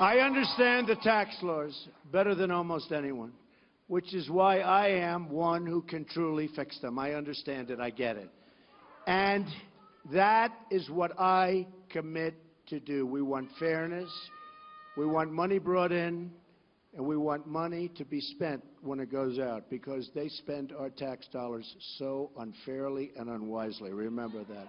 I understand the tax laws better than almost anyone, which is why I am one who can truly fix them. I understand it. I get it. And that is what I commit to do. We want fairness. We want money brought in, and we want money to be spent when it goes out, because they spend our tax dollars so unfairly and unwisely. Remember that.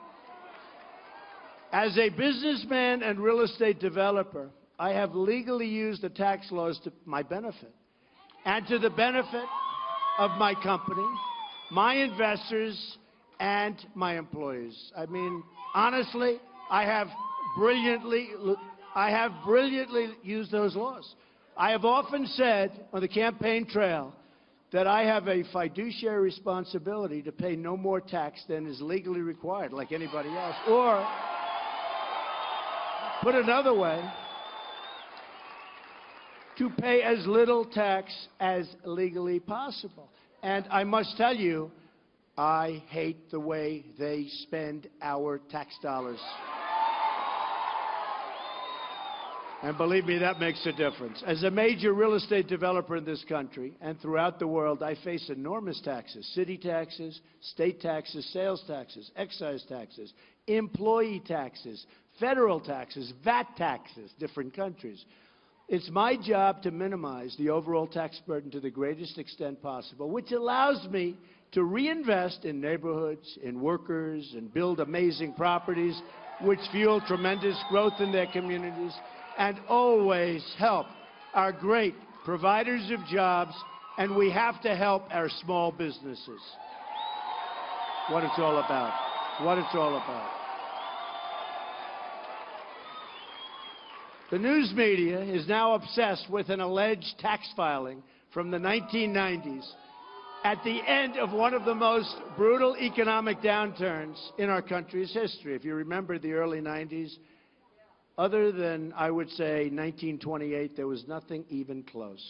As a businessman and real estate developer, I have legally used the tax laws to my benefit and to the benefit of my company, my investors, and my employees. I mean, honestly, I have brilliantly used those laws. I have often said on the campaign trail that I have a fiduciary responsibility to pay no more tax than is legally required, like anybody else. Or, put another way, to pay as little tax as legally possible. And I must tell you, I hate the way they spend our tax dollars. And believe me, that makes a difference. As a major real estate developer in this country and throughout the world, I face enormous taxes: city taxes, state taxes, sales taxes, excise taxes, employee taxes, federal taxes, VAT taxes, different countries. It's my job to minimize the overall tax burden to the greatest extent possible, which allows me to reinvest in neighborhoods, in workers, and build amazing properties which fuel tremendous growth in their communities, and always help our great providers of jobs, and we have to help our small businesses. What it's all about. What it's all about. The news media is now obsessed with an alleged tax filing from the 1990s at the end of one of the most brutal economic downturns in our country's history. If you remember the early 90s, other than, I would say, 1928, there was nothing even close.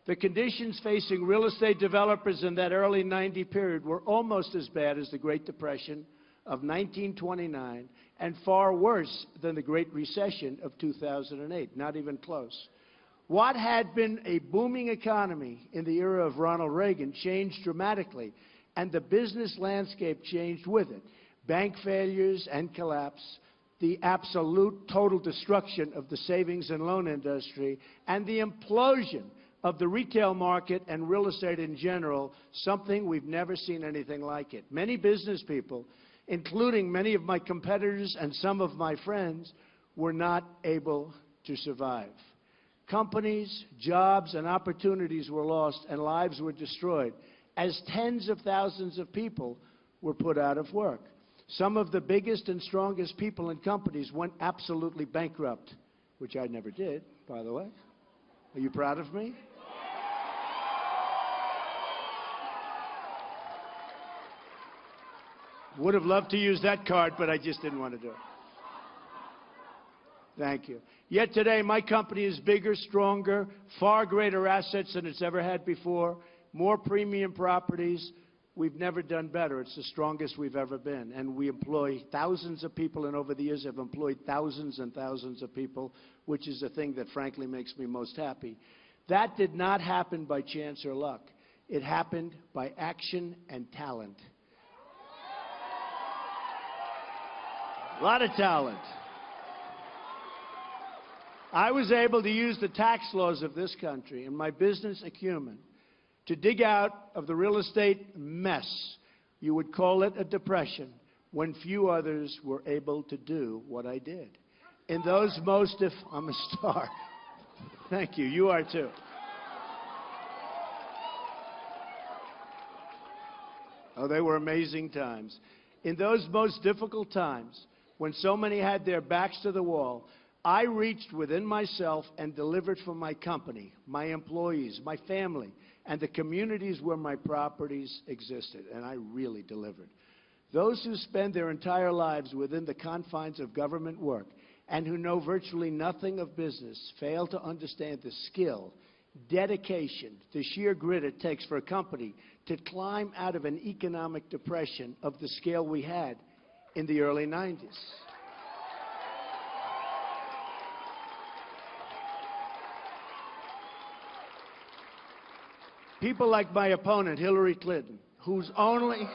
The conditions facing real estate developers in that early 90 period were almost as bad as the Great Depression of 1929 and far worse than the Great Recession of 2008, not even close. What had been a booming economy in the era of Ronald Reagan changed dramatically, and the business landscape changed with it. Bank failures and collapse, the absolute total destruction of the savings and loan industry, and the implosion of the retail market and real estate in general, something we've never seen anything like it. Many business people, including many of my competitors and some of my friends, were not able to survive. Companies, jobs, and opportunities were lost, and lives were destroyed, as tens of thousands of people were put out of work. Some of the biggest and strongest people in companies went absolutely bankrupt, which I never did, by the way. Are you proud of me? Would have loved to use that card, but I just didn't want to do it. Thank you. Yet today, my company is bigger, stronger, far greater assets than it's ever had before, more premium properties. We've never done better. It's the strongest we've ever been. And we employ thousands of people, and over the years have employed thousands and thousands of people, which is the thing that frankly makes me most happy. That did not happen by chance or luck. It happened by action and talent. A lot of talent. I was able to use the tax laws of this country and my business acumen to dig out of the real estate mess, you would call it a depression, when few others were able to do what I did. In those most, if I'm a star. Thank you. You are too. Oh, they were amazing times. In those most difficult times, when so many had their backs to the wall, I reached within myself and delivered for my company, my employees, my family, and the communities where my properties existed, and I really delivered. Those who spend their entire lives within the confines of government work and who know virtually nothing of business fail to understand the skill, dedication, the sheer grit it takes for a company to climb out of an economic depression of the scale we had in the early 90s. people like my opponent, Hillary Clinton, whose only...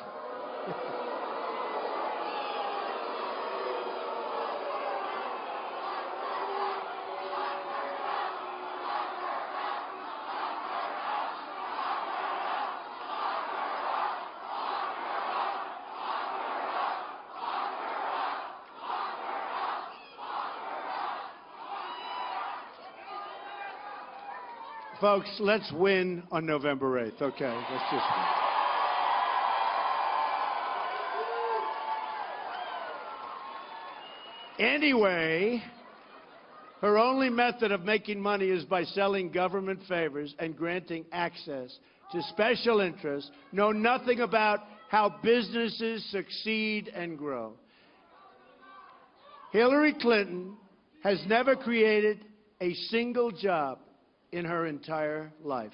Folks, let's win on November 8th. Okay, let's just win. Anyway, her only method of making money is by selling government favors and granting access to special interests, know nothing about how businesses succeed and grow. Hillary Clinton has never created a single job in her entire life.